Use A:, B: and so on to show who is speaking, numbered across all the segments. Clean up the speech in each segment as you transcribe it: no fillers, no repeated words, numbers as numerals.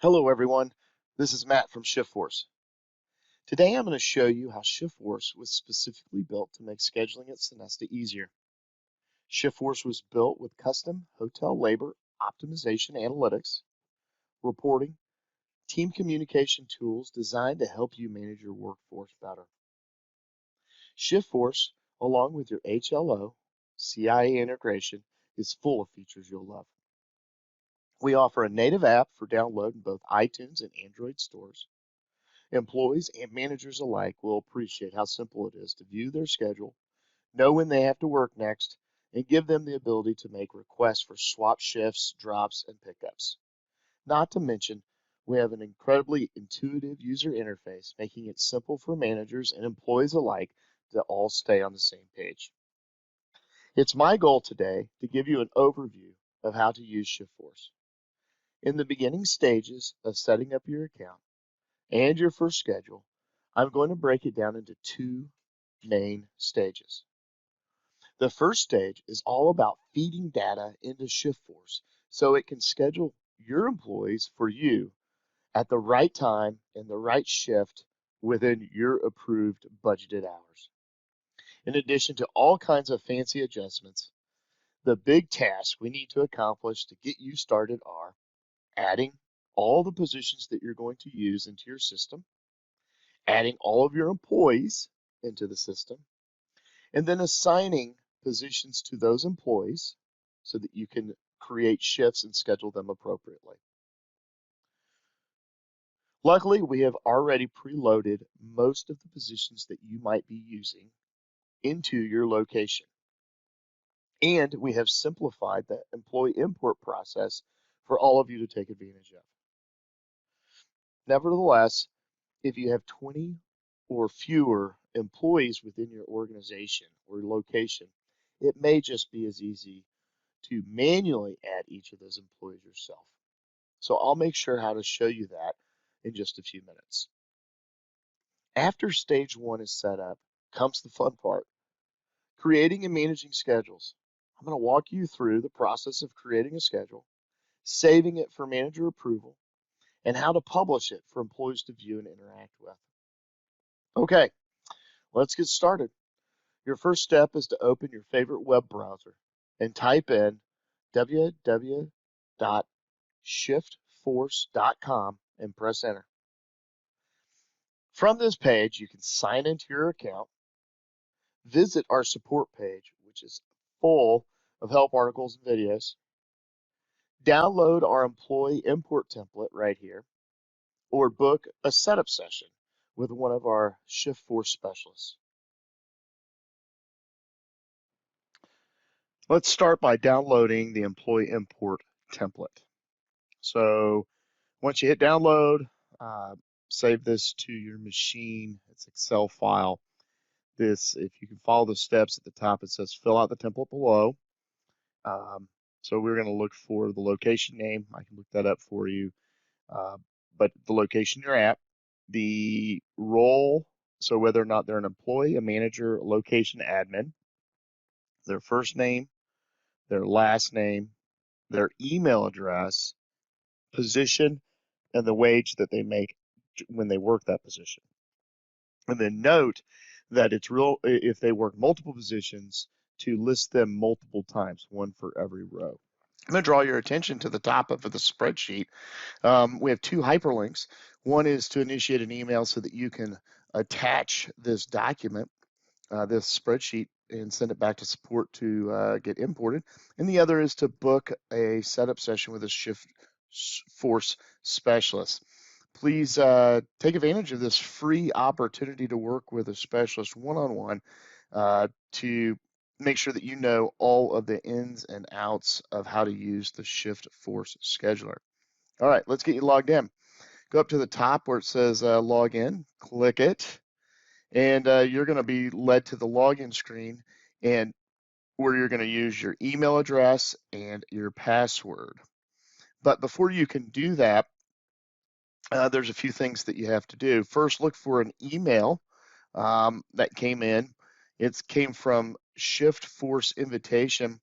A: Hello everyone, this is Matt from ShiftForce. Today I'm going to show you how ShiftForce was specifically built to make scheduling at Sonesta easier. ShiftForce was built with custom hotel labor optimization analytics, reporting, team communication tools designed to help you manage your workforce better. ShiftForce, along with your HLO, CIA integration, is full of features you'll love. We offer a native app for download in both iTunes and Android stores. Employees and managers alike will appreciate how simple it is to view their schedule, know when they have to work next, and give them the ability to make requests for swap shifts, drops, and pickups. Not to mention, we have an incredibly intuitive user interface, making it simple for managers and employees alike to all stay on the same page. It's my goal today to give you an overview of how to use ShiftForce. In the beginning stages of setting up your account, and your first schedule, I'm going to break it down into two main stages. The first stage is all about feeding data into ShiftForce so it can schedule your employees for you at the right time and the right shift within your approved budgeted hours. In addition to all kinds of fancy adjustments, the big tasks we need to accomplish to get you started are adding all the positions that you're going to use into your system, adding all of your employees into the system, and then assigning positions to those employees so that you can create shifts and schedule them appropriately. Luckily, we have already preloaded most of the positions that you might be using into your location. And we have simplified the employee import process for all of you to take advantage of. Nevertheless, if you have 20 or fewer employees within your organization or location, it may just be as easy to manually add each of those employees yourself. So I'll make sure how to show you that in just a few minutes. After stage one is set up, comes the fun part, creating and managing schedules. I'm going to walk you through the process of creating a schedule, saving it for manager approval, and how to publish it for employees to view and interact with. Okay, let's get started. Your first step is to open your favorite web browser and type in www.shiftforce.com and press enter. From this page, you can sign into your account, visit our support page, which is full of help articles and videos, download our employee import template right here, or book a setup session with one of our ShiftForce specialists. Let's start by downloading the employee import template. So once you hit download, save this to your machine. It's an Excel file. This, if you can follow the steps at the top, it says fill out the template below. So we're going to look for the location name. I can look that up for you. But the location you're at, the role, so whether or not they're an employee, a manager, a location admin, their first name, their last name, their email address, position, and the wage that they make when they work that position. And then note that it's real if they work multiple positions to list them multiple times, one for every row. I'm going to draw your attention to the top of the spreadsheet. We have two hyperlinks. One is to initiate an email so that you can attach this document, this spreadsheet, and send it back to support to get imported. And the other is to book a setup session with a ShiftForce specialist. Please take advantage of this free opportunity to work with a specialist one-on-one to make sure that you know all of the ins and outs of how to use the ShiftForce scheduler. All right, let's get you logged in. Go up to the top where it says log in, click it, and you're going to be led to the login screen and where you're going to use your email address and your password. But before you can do that, there's a few things that you have to do. First, look for an email that came in. It came from ShiftForce Invitation,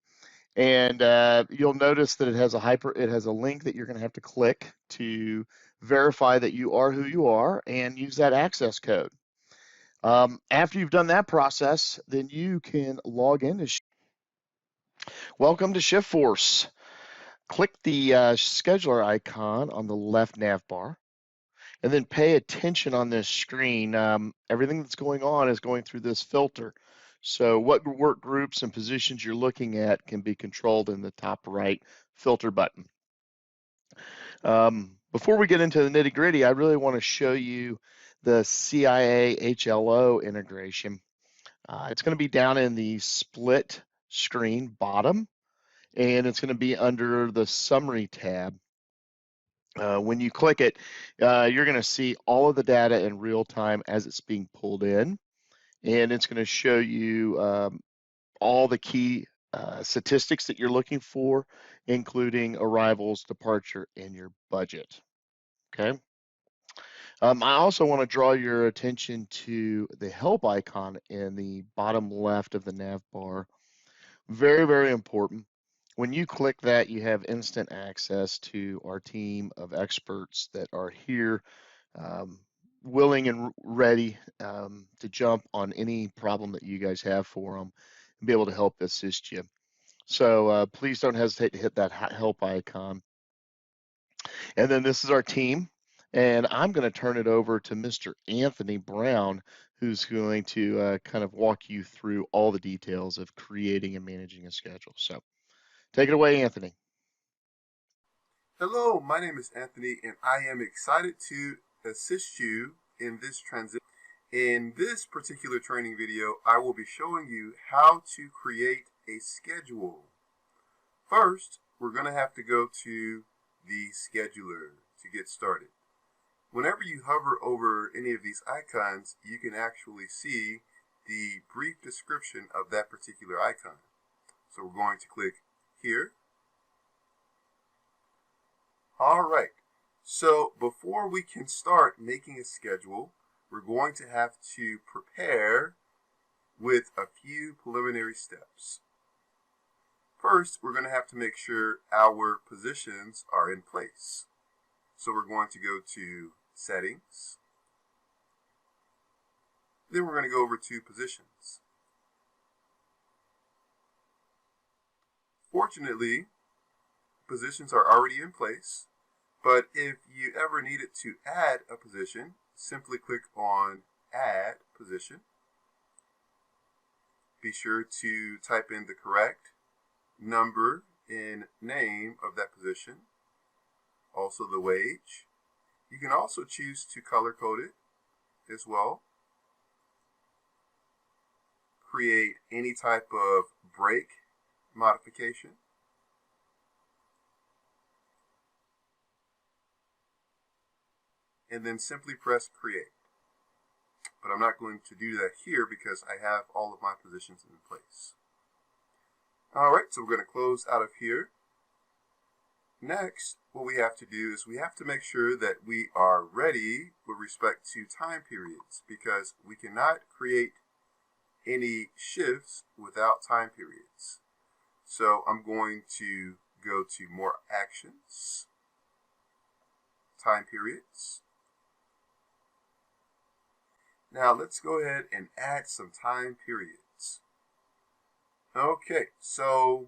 A: And you'll notice that it has a link that you're going to have to click to verify that you are who you are and use that access code. After you've done that process, then you can log in to Welcome to ShiftForce. Click the scheduler icon on the left nav bar, and then pay attention on this screen. Everything that's going on is going through this filter. So what work groups and positions you're looking at can be controlled in the top right filter button. Before we get into the nitty gritty, I really want to show you the CIA HLO integration. It's going to be down in the split screen bottom, and it's going to be under the summary tab. When you click it, you're going to see all of the data in real time as it's being pulled in, and it's going to show you all the key statistics that you're looking for, including arrivals, departure, and your budget. Okay. I also want to draw your attention to the help icon in the bottom left of the nav bar. Very, very important. When you click that, you have instant access to our team of experts that are here, willing and ready to jump on any problem that you guys have for them and be able to help assist you. So please don't hesitate to hit that help icon. And then this is our team. And I'm going to turn it over to Mr. Anthony Brown, who's going to kind of walk you through all the details of creating and managing a schedule. So take it away, Anthony.
B: Hello, my name is Anthony, and I am excited to assist you in this transition. In this particular training video, I will be showing you how to create a schedule. First, we're going to have to go to the scheduler to get started. Whenever you hover over any of these icons, you can actually see the brief description of that particular icon. So we're going to click here. All right, so before we can start making a schedule, we're going to have to prepare with a few preliminary steps. First, we're going to have to make sure our positions are in place. So we're going to go to Settings. Then we're going to go over to Positions. Fortunately, positions are already in place, but if you ever needed to add a position, simply click on Add Position. Be sure to type in the correct number and name of that position, also the wage. You can also choose to color code it as well. Create any type of break modification. And then simply press Create. But I'm not going to do that here because I have all of my positions in place. Alright, so we're going to close out of here. Next, what we have to do is we have to make sure that we are ready with respect to time periods, because we cannot create any shifts without time periods. So I'm going to go to More Actions, Time Periods. Now let's go ahead and add some time periods. Okay, so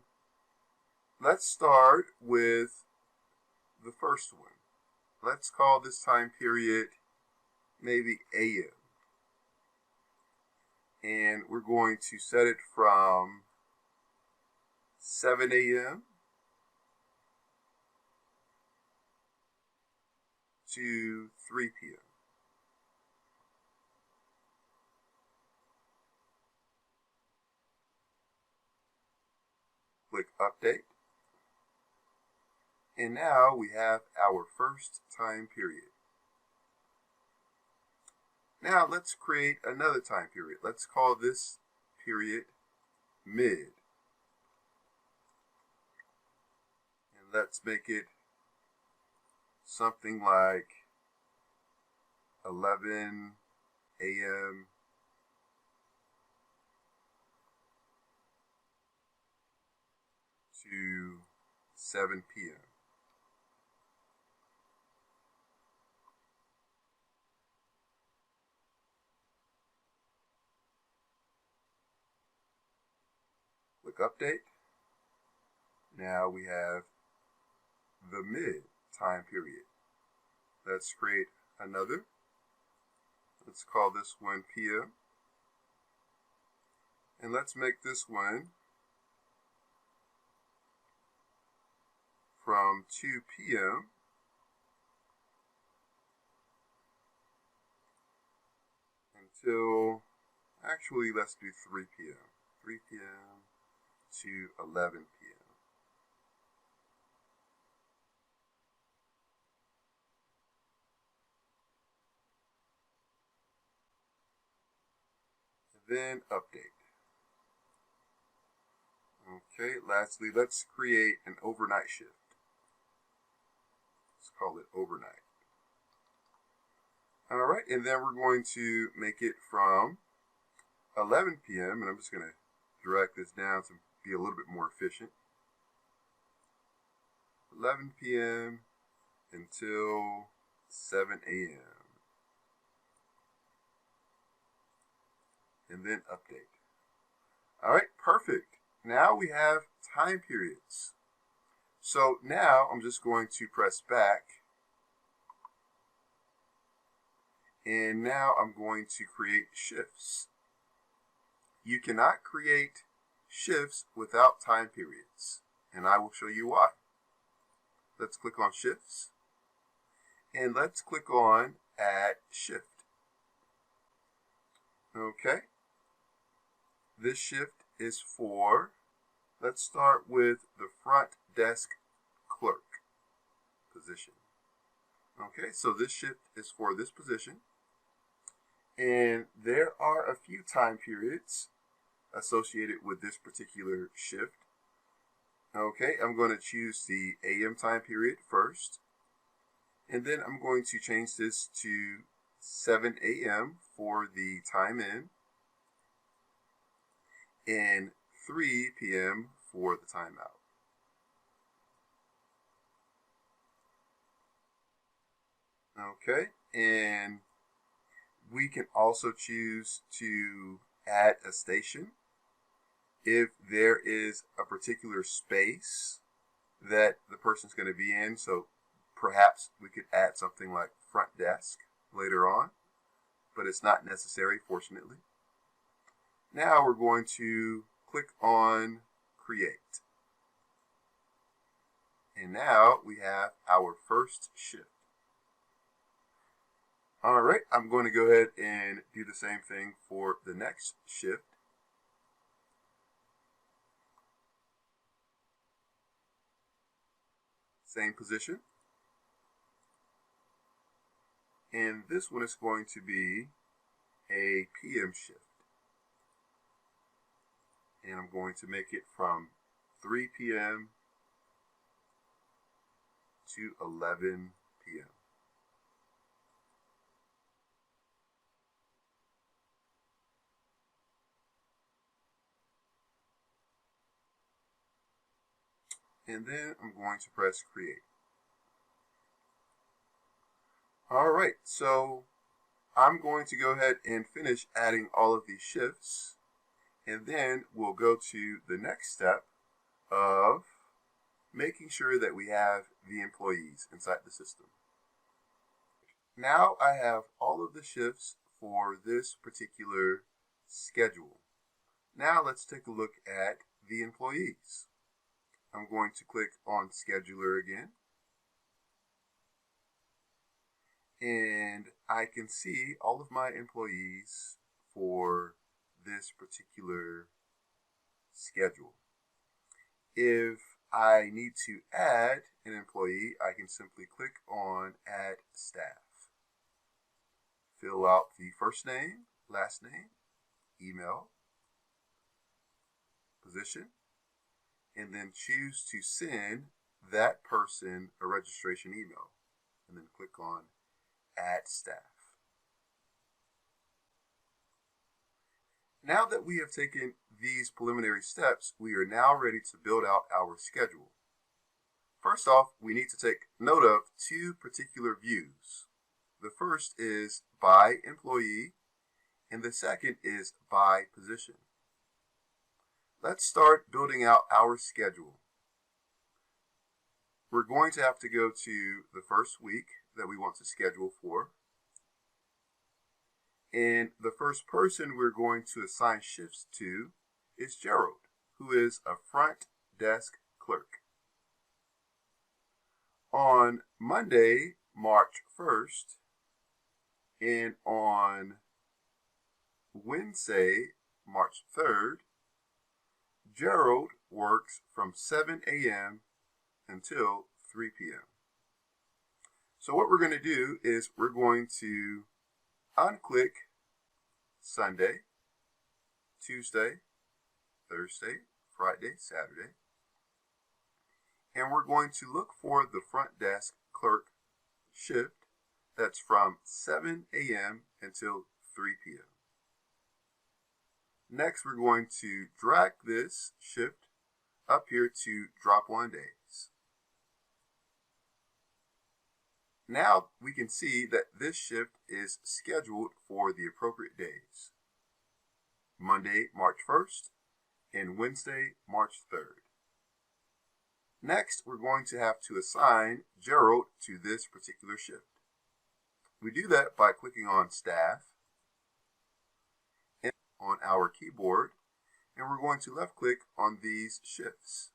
B: let's start with the first one. Let's call this time period maybe AM. And we're going to set it from 7 a.m. to 3 p.m. Click Update. And now we have our first time period. Now let's create another time period. Let's call this period mid. And let's make it something like 11 a.m. to to 7 p.m. Click update. Now we have the mid time period. Let's create another. Let's call this one PM. And let's make this one from 2 p.m. until, actually let's do 3 p.m. 3 p.m. to 11 p.m. Then update. Okay, lastly, let's create an overnight shift. Let's call it overnight. All right, and then we're going to make it from 11 p.m. and I'm just going to drag this down to be a little bit more efficient. 11 p.m. until 7 a.m. and then update. All right, perfect. Now we have time periods. So now I'm just going to press back. And now I'm going to create shifts. You cannot create shifts without time periods, and I will show you why. Let's click on shifts, and let's click on add shift. Okay. This shift is for, let's start with the front desk clerk position. Okay, so this shift is for this position. And there are a few time periods associated with this particular shift. Okay, I'm going to choose the AM time period first. And then I'm going to change this to 7 a.m. for the time in and 3 p.m. for the time out. Okay, and we can also choose to add a station if there is a particular space that the person's going to be in. So perhaps we could add something like front desk later on, but it's not necessary, fortunately. Now we're going to click on create. And now we have our first shift. All right, I'm going to go ahead and do the same thing for the next shift. Same position. And this one is going to be a PM shift. And I'm going to make it from 3 p.m. to 11 p.m. And then I'm going to press create. All right, so I'm going to go ahead and finish adding all of these shifts, and then we'll go to the next step of making sure that we have the employees inside the system. Now I have all of the shifts for this particular schedule. Now let's take a look at the employees. I'm going to click on scheduler again. And I can see all of my employees for this particular schedule. If I need to add an employee, I can simply click on add staff. Fill out the first name, last name, email, position, and then choose to send that person a registration email, and then click on add staff. Now that we have taken these preliminary steps, we are now ready to build out our schedule. First off, we need to take note of two particular views. The first is by employee, and the second is by position. Let's start building out our schedule. We're going to have to go to the first week that we want to schedule for. And the first person we're going to assign shifts to is Gerald, who is a front desk clerk. On Monday, March 1st, and on Wednesday, March 3rd, Gerald works from 7 a.m. until 3 p.m. So what we're going to do is we're going to unclick Sunday, Tuesday, Thursday, Friday, Saturday, and we're going to look for the front desk clerk shift that's from 7 a.m. until 3 p.m. Next, we're going to drag this shift up here to drop-on days. Now we can see that this shift is scheduled for the appropriate days. Monday, March 1st, and Wednesday, March 3rd. Next, we're going to have to assign Gerald to this particular shift. We do that by clicking on Staff and on our keyboard, and we're going to left click on these shifts.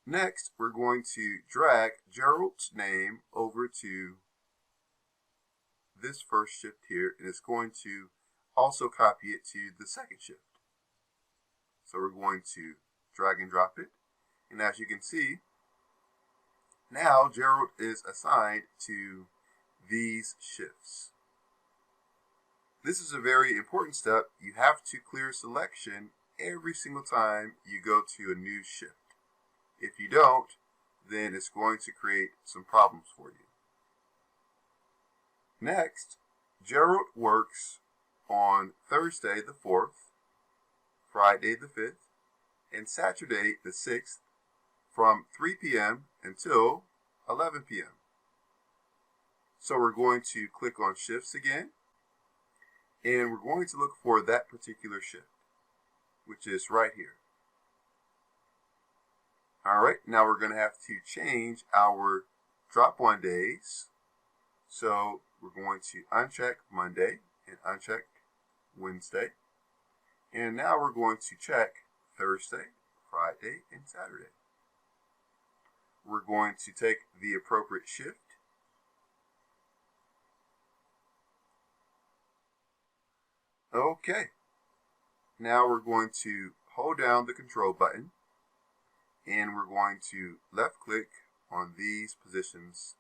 B: Next, we're going to drag Gerald's name over to this first shift here, and it's going to also copy it to the second shift. So we're going to drag and drop it, and as you can see, now Gerald is assigned to these shifts. This is a very important step. You have to clear selection every single time you go to a new shift. If you don't, then it's going to create some problems for you. Next, Gerald works on Thursday the 4th, Friday the 5th, and Saturday the 6th from 3 p.m. until 11 p.m. So we're going to click on shifts again, and we're going to look for that particular shift, which is right here. All right, now we're going to have to change our drop-on days. So we're going to uncheck Monday and uncheck Wednesday. And now we're going to check Thursday, Friday, and Saturday. We're going to take the appropriate shift. Okay. Now we're going to hold down the control button, and we're going to left click on these positions,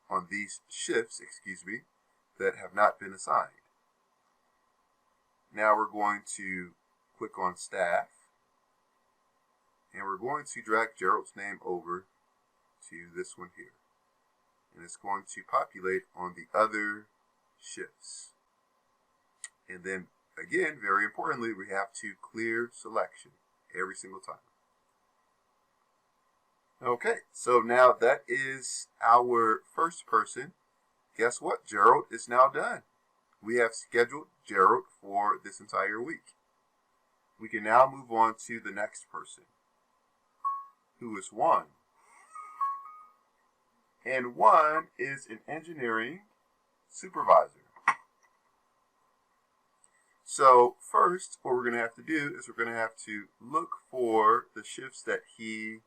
B: on these shifts, that have not been assigned. Now we're going to click on Staff, and we're going to drag Gerald's name over to this one here. And it's going to populate on the other shifts. And then again, very importantly, we have to clear selection every single time. Okay, so now that is our first person. Guess what? Gerald is now done. We have scheduled Gerald for this entire week. We can now move on to the next person, who is Juan. And Juan is an engineering supervisor. So first, what we're going to have to do is we're going to have to look for the shifts that he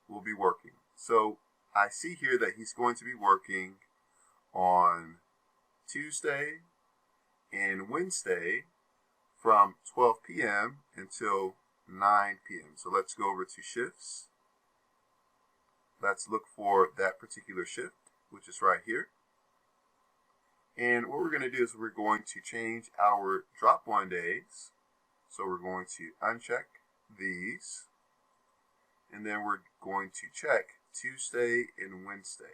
B: will be working. So I see here that he's going to be working on Tuesday and Wednesday from 12 p.m. until 9 p.m. So let's go over to shifts. Let's look for that particular shift, which is right here. And what we're going to do is we're going to change our drop-on days. So we're going to uncheck these. And then we're going to check Tuesday and Wednesday.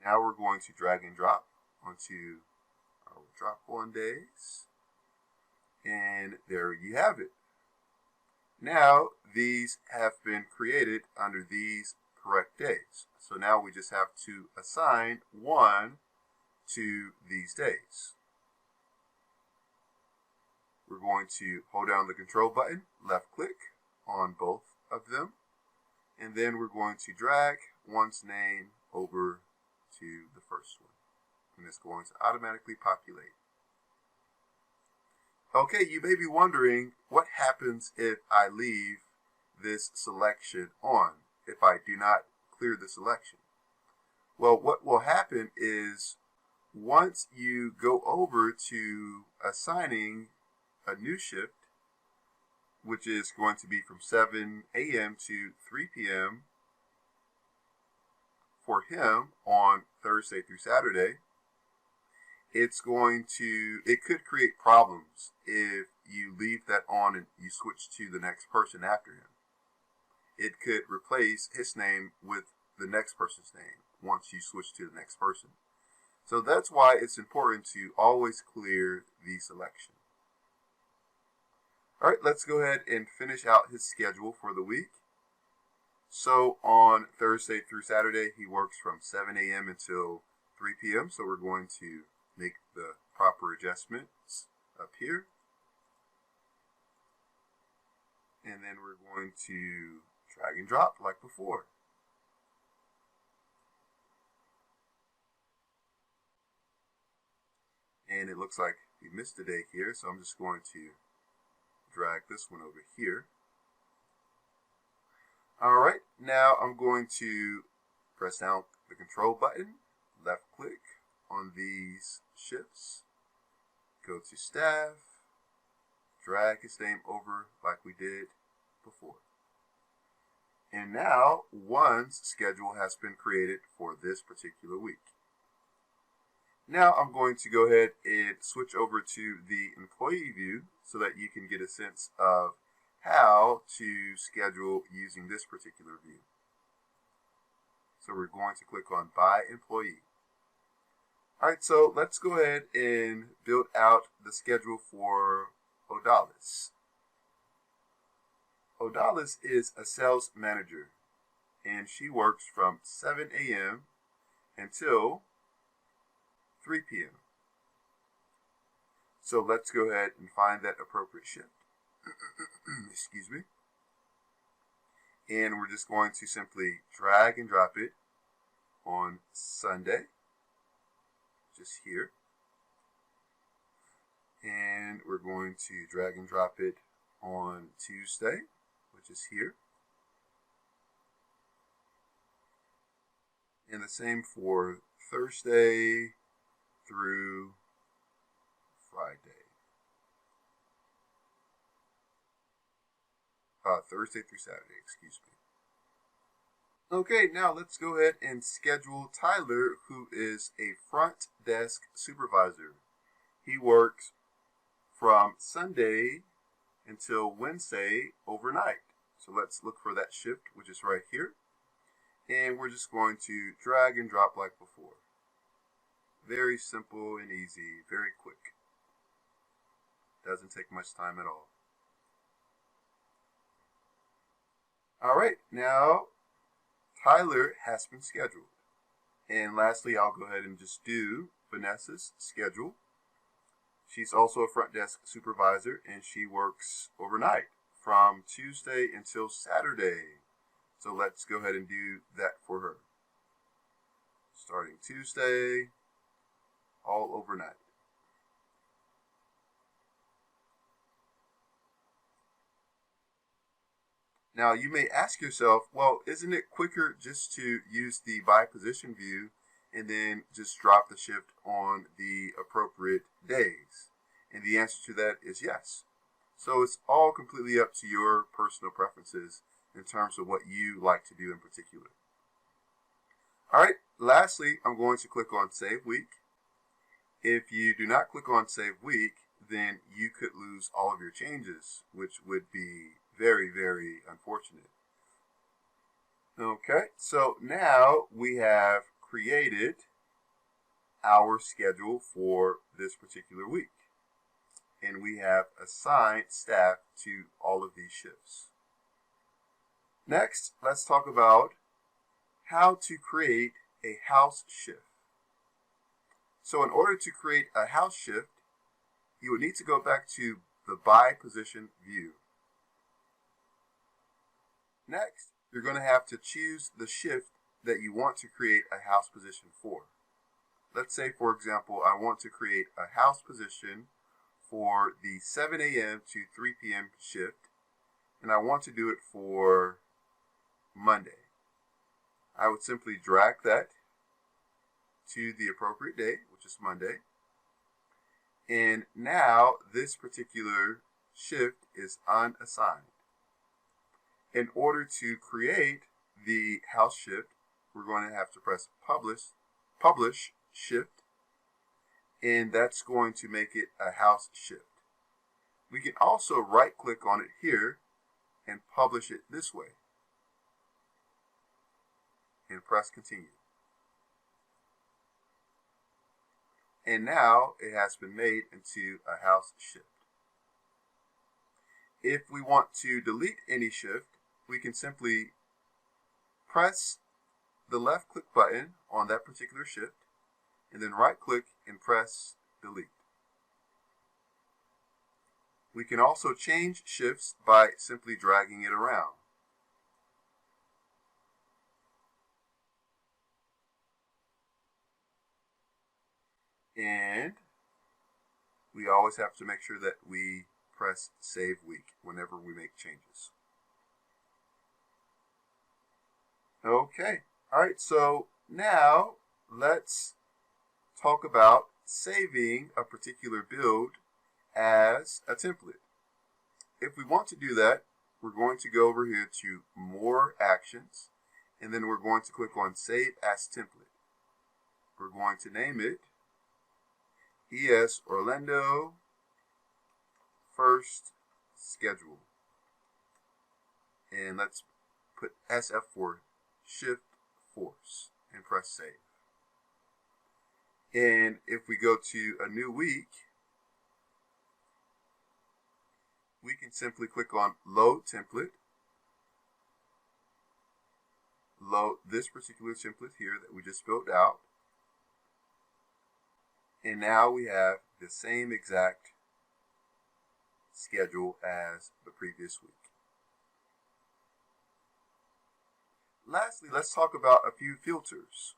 B: Now we're going to drag and drop onto our drop-on days. And there you have it. Now, these have been created under these correct days. So now we just have to assign one to these days. We're going to hold down the control button, left click on both of them, and then we're going to drag one's name over to the first one. And it's going to automatically populate. Okay, you may be wondering what happens if I leave this selection on, if I do not clear the selection. Well, what will happen is once you go over to assigning a new shift, which is going to be from 7 a.m. to 3 p.m. for him on Thursday through Saturday, it could create problems if you leave that on and you switch to the next person after him. It could replace his name with the next person's name once you switch to the next person. So that's why it's important to always clear the selection. All right, let's go ahead and finish out his schedule for the week. So on Thursday through Saturday, he works from 7 a.m. until 3 p.m. So we're going to make the proper adjustments up here. And then we're going to drag and drop like before. And it looks like we missed a day here, so I'm just going to drag this one over here. All right, now I'm going to press down the control button, left click on these shifts, go to staff, drag his name over like we did before. And now one's schedule has been created for this particular week. Now I'm going to go ahead and switch over to the employee view so that you can get a sense of how to schedule using this particular view. So we're going to click on By Employee. All right, so let's go ahead and build out the schedule for Odalis. Odalis is a sales manager, and she works from 7 a.m. until 3 p.m. So let's go ahead and find that appropriate shift. Excuse me. And we're just going to simply drag and drop it on Sunday, just here. And we're going to drag and drop it on Tuesday, which is here. And the same for Thursday through Friday. Thursday through Saturday, excuse me. Okay, now let's go ahead and schedule Tyler, who is a front desk supervisor. He works from Sunday until Wednesday overnight. So let's look for that shift, which is right here. And we're just going to drag and drop like before. Very simple and easy, very quick. Doesn't take much time at all. All right, now Tyler has been scheduled. And lastly, I'll go ahead and just do Vanessa's schedule. She's also a front desk supervisor, and she works overnight from Tuesday until Saturday. So let's go ahead and do that for her. Starting Tuesday, all overnight. Now you may ask yourself, well, isn't it quicker just to use the by position view and then just drop the shift on the appropriate days? And the answer to that is yes. So it's all completely up to your personal preferences in terms of what you like to do in particular. All right, lastly, I'm going to click on Save Week. If you do not click on Save Week, then you could lose all of your changes, which would be very, very unfortunate. Okay, so now we have created our schedule for this particular week. And we have assigned staff to all of these shifts. Next, let's talk about how to create a house shift. So in order to create a house shift, you would need to go back to the by position view. Next, you're going to have to choose the shift that you want to create a house position for. Let's say, for example, I want to create a house position for the 7 a.m. to 3 p.m. shift, and I want to do it for Monday. I would simply drag that to the appropriate day, which is Monday. And now this particular shift is unassigned. In order to create the house shift, we're going to have to press publish shift, and that's going to make it a house shift. We can also right click on it here and publish it this way and press continue. And now it has been made into a house shift. If we want to delete any shift, we can simply press the left click button on that particular shift and then right click and press delete. We can also change shifts by simply dragging it around. And we always have to make sure that we press save week whenever we make changes. Okay, all right, so now let's talk about saving a particular build as a template. If we want to do that, we're going to go over here to more actions, and then we're going to click on save as template. We're going to name it ES Orlando first schedule, and let's put SF for ShiftForce and press save. And if we go to a new week, we can simply click on load template, load this particular template here that we just built out, and now we have the same exact schedule as the previous week. Lastly, let's talk about a few filters.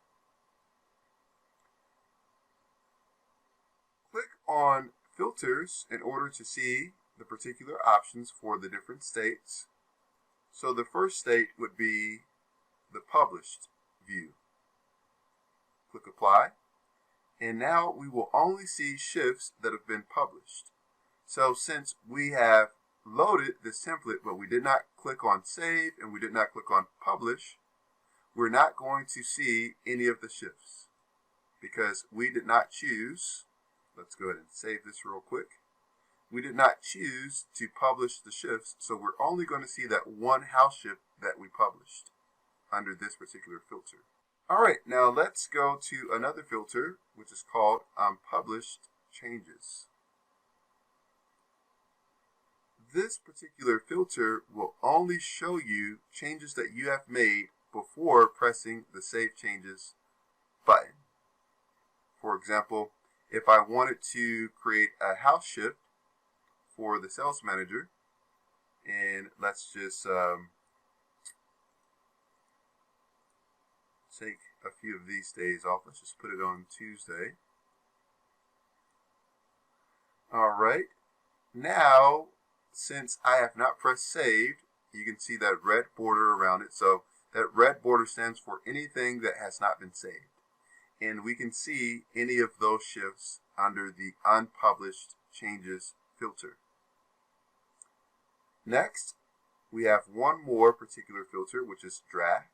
B: Click on filters in order to see the particular options for the different states. So the first state would be the published view. Click apply. And now we will only see shifts that have been published. So since we have loaded this template, but we did not click on save and we did not click on publish, we're not going to see any of the shifts because we did not choose. Let's go ahead and save this real quick. We did not choose to publish the shifts, so we're only going to see that one house shift that we published under this particular filter. All right, now let's go to another filter, which is called Unpublished Changes. This particular filter will only show you changes that you have made before pressing the Save Changes button. For example, if I wanted to create a house shift for the sales manager, and let's just take a few of these days off. Let's just put it on Tuesday. All right. Now, since I have not pressed saved, you can see that red border around it. So that red border stands for anything that has not been saved. And we can see any of those shifts under the Unpublished Changes filter. Next, we have one more particular filter, which is Draft.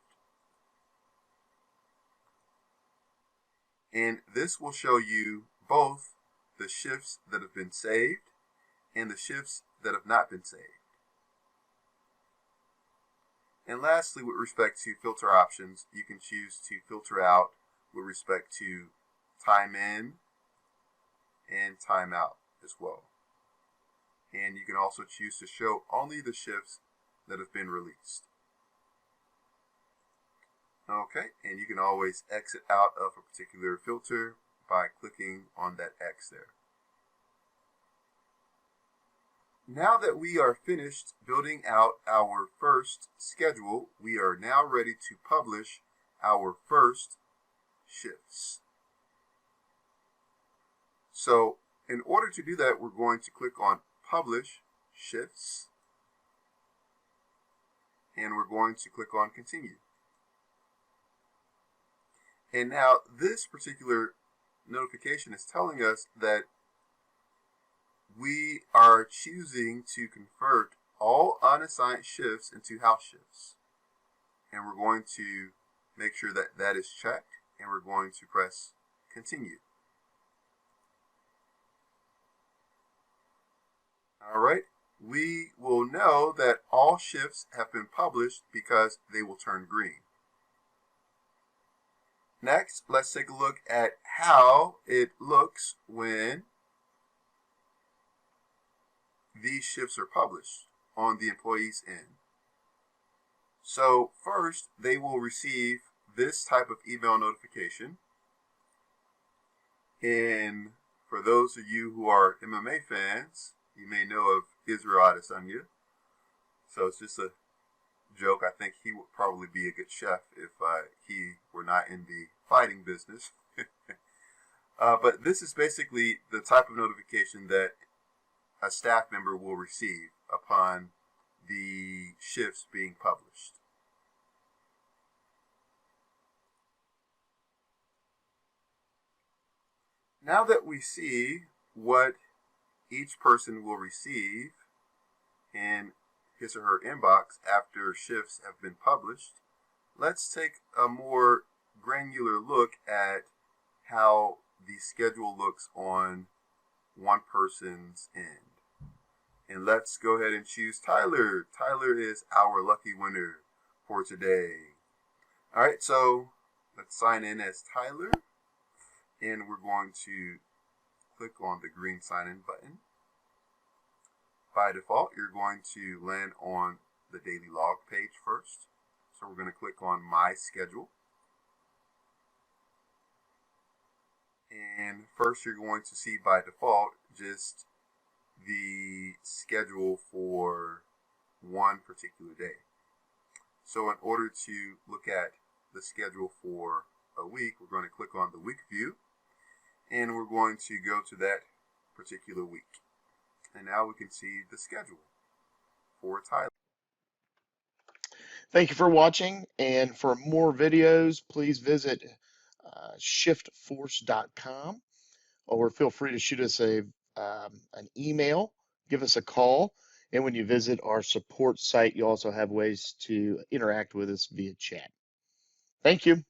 B: And this will show you both the shifts that have been saved and the shifts that have not been saved. And lastly, with respect to filter options, you can choose to filter out with respect to time in and time out as well. And you can also choose to show only the shifts that have been released. Okay, and you can always exit out of a particular filter by clicking on that X there. Now that we are finished building out our first schedule, we are now ready to publish our first shifts. So in order to do that, we're going to click on Publish Shifts, and we're going to click on Continue. And now this particular notification is telling us that we are choosing to convert all unassigned shifts into house shifts. And we're going to make sure that that is checked, and we're going to press Continue. All right, we will know that all shifts have been published because they will turn green. Next, let's take a look at how it looks when these shifts are published on the employee's end. So first, they will receive this type of email notification. And for those of you who are MMA fans, you may know of Israel Adesanya. So it's just a joke. I think he would probably be a good chef if he were not in the fighting business. But this is basically the type of notification that a staff member will receive upon the shifts being published. Now that we see what each person will receive in his or her inbox after shifts have been published, let's take a more granular look at how the schedule looks on one person's end. And let's go ahead and choose Tyler. Tyler is our lucky winner for today. All right, so let's sign in as Tyler. And we're going to click on the green sign in button. By default, you're going to land on the daily log page first. So we're going to click on My Schedule. And first you're going to see by default just the schedule for one particular day. So in order to look at the schedule for a week, we're going to click on the week view, and we're going to go to that particular week. And now we can see the schedule for Tyler.
A: Thank you for watching, and for more videos, please visit ShiftForce.com, or feel free to shoot us an email, give us a call, and when you visit our support site, you also have ways to interact with us via chat. Thank you.